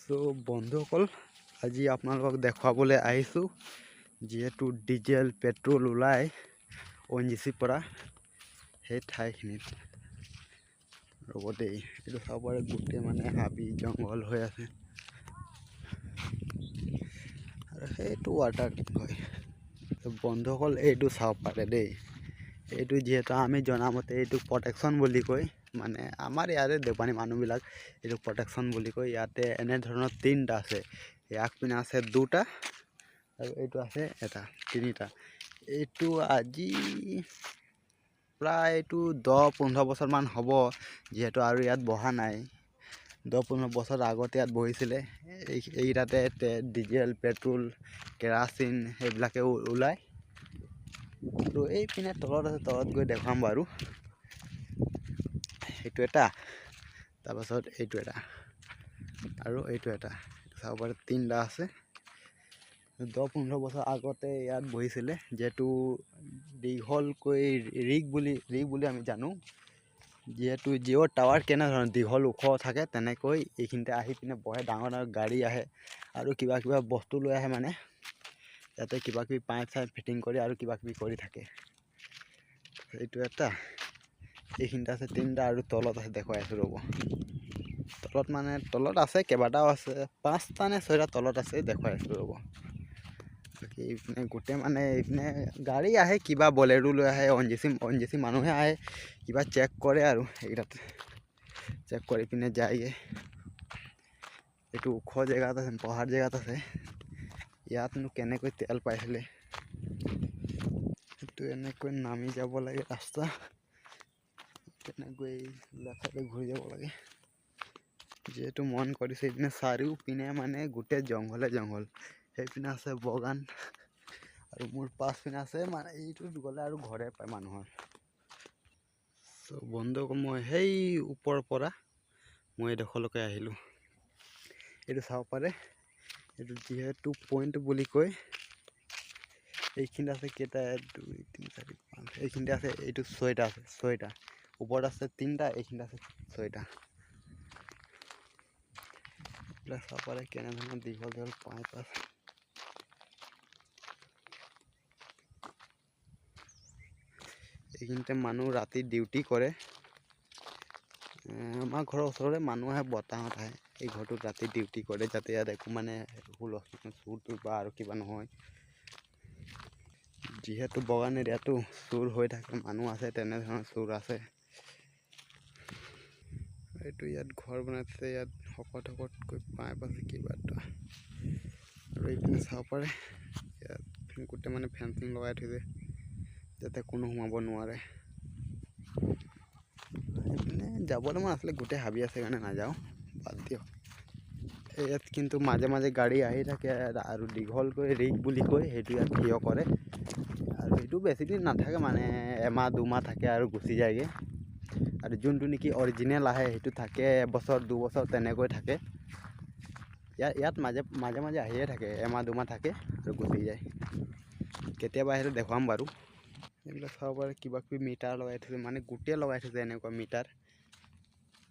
so বন্ধুসকল আজি আপোনালোকক দেখাবলৈ আহিছোঁ যেহেতু ডিজেল পেট্ৰল ওলায় ONGC পৰা সেই ঠাইখিনিত ৰ'ব দেই এইটো চাব পাৰে গোটেই মানে হাবি জংঘল হৈ আছে আৰু সেইটো ৱাটাৰ হয় বন্ধুসকল এইটো চাব পাৰে দেই এইটো যেহেতু আমি জনামতে এইটো প্ৰটেকশ্যন বুলি কয় মানে আমাৰ ইয়াৰে দেৱানী মানুহবিলাক এইটো প্ৰটেকশ্যন বুলি কয় ইয়াতে এনে ধৰণৰ তিনিটা আছে এক পিনে আছে দুটা আৰু এইটো আছে এটা তিনিটা এইটো আজি প্ৰায় এইটো 10-15 বছৰমান হ'ব যেহেতু আৰু ইয়াত বহা নাই 10-15 বছৰ আগতে ইয়াত বহিছিলে এইটাতে ডিজেল পেট্ৰল কেৰাচিন সেইবিলাকে ওলায় আৰু এই পিনে তলত আছে তলত গৈ দেখাম বাৰু এইটো এটা তাৰপাছত এইটো এটা আৰু এইটো এটা চাব পাৰে তিনিটা আছে 10-15 বছৰ আগতে ইয়াত বহিছিলে যেহেতু দীঘলকৈ ৰিগ বুলি আমি জানো যেহেতু জিঅ' টাৱাৰ কেনেধৰণৰ দীঘল ওখ থাকে তেনেকৈ এইখিনিতে আহি পিনে বহে ডাঙৰ ডাঙৰ গাড়ী আহে আৰু কিবা বস্তু লৈ আহে মানে ইয়াতে কিবা পাইপ চাইপ ফিটিং কৰি আৰু কিবা কৰি থাকে এইটো এটা এইখিনিতে আছে তিনিটা আৰু তলত আছে দেখুৱাই আছোঁ ৰ'ব তলত মানে তলত আছে কেইবাটাও আছে 5টা নে 6টা তলত আছে দেখুৱাই আছোঁ ৰ'ব বাকী এইপিনে গোটেই মানে এইপিনে গাড়ী আহে কিবা বলেৰো লৈ আহে ONGC মানুহে আহে কিবা চেক কৰে আৰু এইকেইটাত চেক কৰি পিনে যায়গৈ এইটো ওখ জেগাত আছে পাহাৰ জেগাত আছে ইয়াতনো কেনেকৈ তেল পাইছিলে এইটো এনেকৈ নামি যাব লাগে ৰাস্তা তেনেকৈ লেফালে ঘূৰি যাব লাগে যেহেতু মন কৰিছে এইপিনে চাৰিওপিনে মানে গোটেই জংঘল সেইপিনে আছে বাগান আৰু মোৰ পাছপিনে আছে মানে এইটোত গ'লে আৰু ঘৰে পায় মানুহৰ চ' বন্ধুসকল মই সেই ওপৰৰ পৰা মই এইডোখৰলৈকে আহিলোঁ এইটো চাব পাৰে এইটো যিহেতু পইণ্ট বুলি কয় এইখিনিত আছে কেইটা 2 3 4 5 এইখিনিতে আছে এইটো 6টা আছে 6টা ওপৰত আছে 3টা এইখিনিত আছে 6টা চাব পাৰে কেনেধৰণৰ দীঘল পাইপ আছে এইখিনিতে মানুহ ৰাতি ডিউটি কৰে আমাৰ ঘৰৰ ওচৰৰে মানুহ আহে বতাহত আহে এই ঘৰটোত ৰাতি ডিউটি কৰে যাতে ইয়াত একো মানে চুৰ বা আৰু কিবা নহয় যিহেতু বাগান এৰিয়াটো চুৰ হৈ থাকে মানুহ আছে তেনেধৰণৰ চুৰ আছে এইটো ইয়াত ঘৰ বনাইছে ইয়াত শকতকৈ পাইপ আছে কিবা এটা আৰু এইপিনে চাব পাৰে ইয়াত গোটেই মানে ফেঞ্চিং লগাই থৈছে যাতে কোনো সোমাব নোৱাৰে এইপিনে যাবলৈ মন আছিলে গোটেই হাবি আছে কাৰণে নাযাওঁ বাদ দিয়ক ইয়াত কিন্তু মাজে মাজে গাড়ী আহি থাকে আৰু দীঘলকৈ ৰিগ বুলি কয় সেইটো ইয়াত থিয় কৰে আৰু সেইটো বেছিদিন নাথাকে মানে এমাহ 2 মাহ থাকে আৰু গুচি যায়গৈ আৰু যোনটো নেকি অৰিজিনেল আহে সেইটো থাকে 1 বছৰ 2 বছৰ তেনেকৈ থাকে ইয়াত মাজে মাজে আহিয়ে থাকে এমাহ 2 মাহ থাকে আৰু গুচি যায় কেতিয়াবা আহিলে দেখুৱাম বাৰু এইবিলাক চাব পাৰে কিবা মিটাৰ লগাই থৈছে মানে গোটেই লগাই থৈছে এনেকুৱা মিটাৰ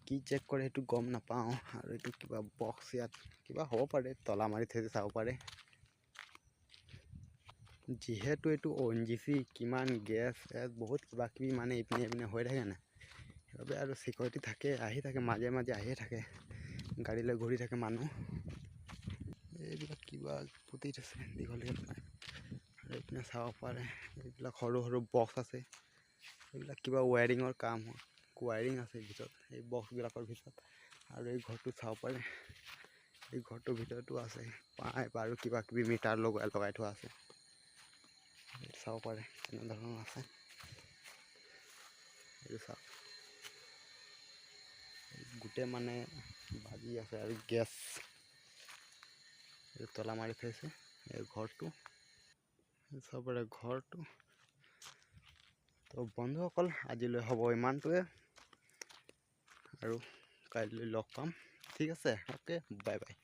কি চেক কৰে সেইটো গম নাপাওঁ আৰু এইটো কিবা বক্স ইয়াত কিবা হ'ব পাৰে তলা মাৰি থৈছে চাব পাৰে যেহেতু এইটো ONGC কিমান গেছ বহুত কিবা মানে এইপিনে হৈ থাকে না সেইবাবে আৰু চিকিউৰিটি থাকে আহি থাকে মাজে মাজে আহিয়ে থাকে গাড়ী লৈ ঘূৰি থাকে মানুহ এইবিলাক কিবা পুতি থৈছে দীঘলীয়া আৰু এইপিনে চাব পাৰে এইবিলাক সৰু বক্স আছে এইবিলাক কিবা ৱায়াৰিঙৰ কাম হয় ৱায়াৰিং আছে ভিতৰত এই বক্সবিলাকৰ ভিতৰত আৰু এই ঘৰটো চাব পাৰে এই ঘৰটোৰ ভিতৰতো আছে পাইপ আৰু কিবা মিটাৰ লগাই থোৱা আছে চাব পাৰে কেনেধৰণৰ আছে এইটো চাওক গোটেই মানে বাজি আছে আৰু গেছ এই তলা মাৰি থৈছে এই ঘৰটো চাব পাৰে ঘৰটো তো বন্ধুসকল আজিলৈ হ'ব ইমানটোৱে আৰু কাইলৈ লগ পাম ঠিক আছে অ'কে বাই বাই